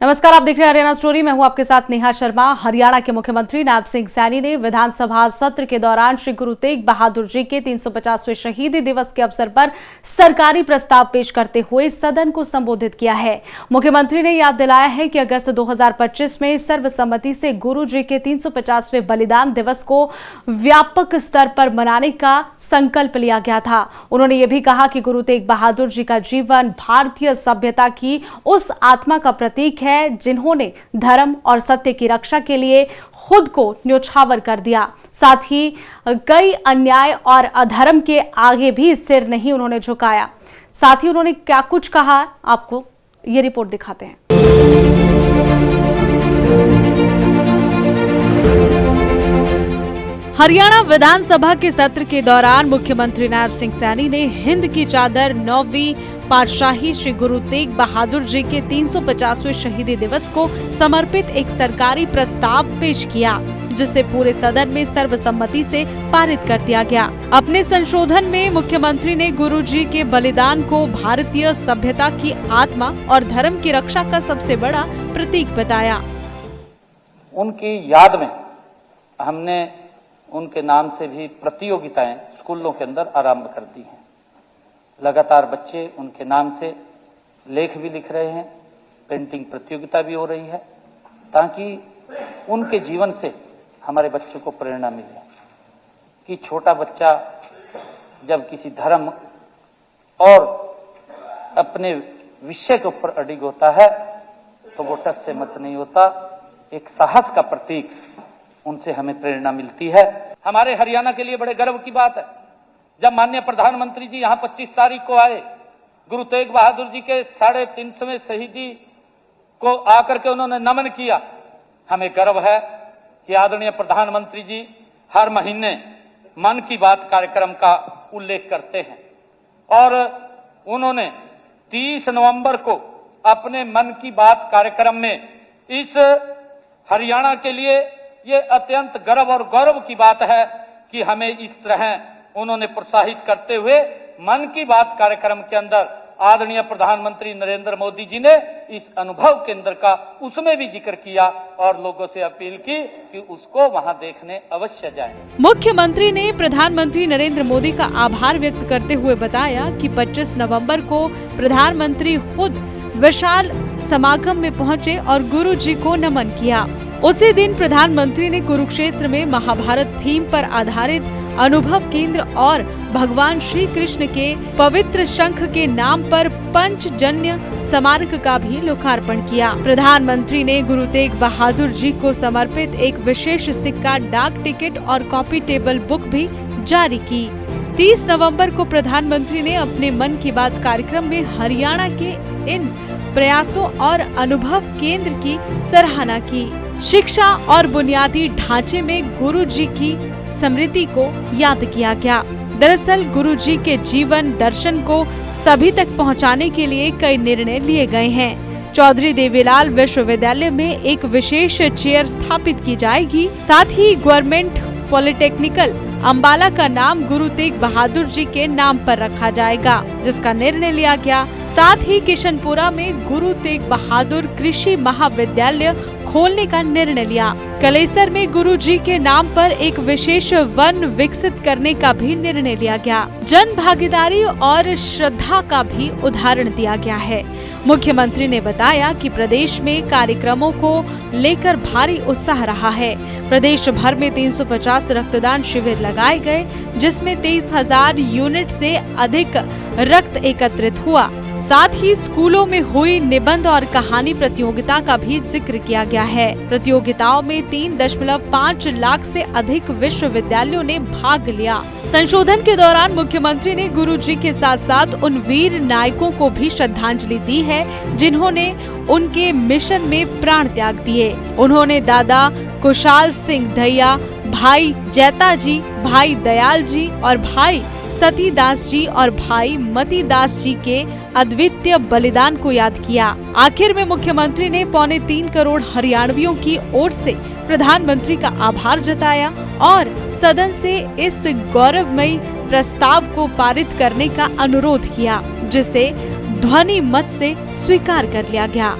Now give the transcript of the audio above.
नमस्कार, आप देख रहे हैं हरियाणा स्टोरी। मैं हूं आपके साथ नेहा शर्मा। हरियाणा के मुख्यमंत्री नायब सिंह सैनी ने विधानसभा सत्र के दौरान श्री गुरु तेग बहादुर जी के 350वें शहीदी दिवस के अवसर पर सरकारी प्रस्ताव पेश करते हुए सदन को संबोधित किया है। मुख्यमंत्री ने याद दिलाया है कि अगस्त 2025 में सर्वसम्मति से गुरु जी के 350वें बलिदान दिवस को व्यापक स्तर पर मनाने का संकल्प लिया गया था। उन्होंने ये भी कहा कि गुरु तेग बहादुर जी का जीवन भारतीय सभ्यता की उस आत्मा का प्रतीक है जिन्होंने धर्म और सत्य की रक्षा के लिए खुद को न्योछावर कर दिया। साथ ही कई अन्याय और अधर्म के आगे भी सिर नहीं उन्होंने झुकाया। साथ ही उन्होंने क्या कुछ कहा, आपको ये रिपोर्ट दिखाते हैं। हरियाणा विधानसभा के सत्र के दौरान मुख्यमंत्री नायब सिंह सैनी ने हिंद की चादर 9वीं पातशाही श्री गुरु तेग बहादुर जी के 350वें शहीदी दिवस को समर्पित एक सरकारी प्रस्ताव पेश किया, जिसे पूरे सदन में सर्वसम्मति से पारित कर दिया गया। अपने संशोधन में मुख्यमंत्री ने गुरु जी के बलिदान को भारतीय सभ्यता की आत्मा और धर्म की रक्षा का सबसे बड़ा प्रतीक बताया। उनकी याद में हमने उनके नाम से भी प्रतियोगिताएं स्कूलों के अंदर आरंभ कर दी हैं। लगातार बच्चे उनके नाम से लेख भी लिख रहे हैं, पेंटिंग प्रतियोगिता भी हो रही है, ताकि उनके जीवन से हमारे बच्चों को प्रेरणा मिले कि छोटा बच्चा जब किसी धर्म और अपने विषय के ऊपर अडिग होता है तो वो टस से मस नहीं होता। एक साहस का प्रतीक उनसे हमें प्रेरणा मिलती है। हमारे हरियाणा के लिए बड़े गर्व की बात है जब माननीय प्रधानमंत्री जी यहाँ 25 तारीख को आए, गुरु तेग बहादुर जी के 350वें शहीदी को आकर के उन्होंने नमन किया। हमें गर्व है कि आदरणीय प्रधानमंत्री जी हर महीने मन की बात कार्यक्रम का उल्लेख करते हैं और उन्होंने 30 नवंबर को अपने मन की बात कार्यक्रम में इस हरियाणा के लिए ये अत्यंत गर्व और गौरव की बात है कि हमें इस तरह उन्होंने प्रोत्साहित करते हुए मन की बात कार्यक्रम के अंदर आदरणीय प्रधानमंत्री नरेंद्र मोदी जी ने इस अनुभव केंद्र का उसमें भी जिक्र किया और लोगों से अपील की कि उसको वहां देखने अवश्य जाएं। मुख्यमंत्री ने प्रधानमंत्री नरेंद्र मोदी का आभार व्यक्त करते हुए बताया कि 25 नवंबर को प्रधानमंत्री खुद विशाल समागम में पहुंचे और गुरु जी को नमन किया। उसी दिन प्रधानमंत्री ने कुरुक्षेत्र में महाभारत थीम पर आधारित अनुभव केंद्र और भगवान श्री कृष्ण के पवित्र शंख के नाम पर पंचजन्य स्मारक का भी लोकार्पण किया। प्रधानमंत्री ने गुरु तेग बहादुर जी को समर्पित एक विशेष सिक्का, डाक टिकट और कॉपी टेबल बुक भी जारी की। 30 नवंबर को प्रधानमंत्री ने अपने मन की बात कार्यक्रम में हरियाणा के इन प्रयासों और अनुभव केंद्र की सराहना की। शिक्षा और बुनियादी ढांचे में गुरु जी की स्मृति को याद किया गया। दरअसल गुरु जी के जीवन दर्शन को सभी तक पहुंचाने के लिए कई निर्णय लिए गए हैं। चौधरी देवीलाल विश्वविद्यालय में एक विशेष चेयर स्थापित की जाएगी। साथ ही गवर्नमेंट पॉलिटेक्निकल अंबाला का नाम गुरु तेग बहादुर जी के नाम पर रखा जाएगा, जिसका निर्णय लिया गया। साथ ही किशनपुरा में गुरु तेग बहादुर कृषि महाविद्यालय खोलने का निर्णय लिया। कलेसर में गुरु जी के नाम पर एक विशेष वन विकसित करने का भी निर्णय लिया गया। जन भागीदारी और श्रद्धा का भी उदाहरण दिया गया है। मुख्यमंत्री ने बताया कि प्रदेश में कार्यक्रमों को लेकर भारी उत्साह रहा है। प्रदेश भर में 350 रक्तदान शिविर लगाए गए, जिसमें 23,000 यूनिट से अधिक रक्त एकत्रित हुआ। साथ ही स्कूलों में हुई निबंध और कहानी प्रतियोगिता का भी जिक्र किया गया है। प्रतियोगिताओं में 3.5 लाख से अधिक विश्वविद्यालयों ने भाग लिया। संशोधन के दौरान मुख्यमंत्री ने गुरु जी के साथ साथ उन वीर नायकों को भी श्रद्धांजलि दी है जिन्होंने उनके मिशन में प्राण त्याग दिए। उन्होंने दादा कुशाल सिंह दहिया, भाई जैता जी, भाई दयाल जी और भाई सतीदास जी और भाई मतीदास जी के अद्वितीय बलिदान को याद किया। आखिर में मुख्यमंत्री ने 3.25 करोड़ हरियाणवियों की ओर से प्रधानमंत्री का आभार जताया और सदन से इस गौरवमयी प्रस्ताव को पारित करने का अनुरोध किया, जिसे ध्वनि मत से स्वीकार कर लिया गया।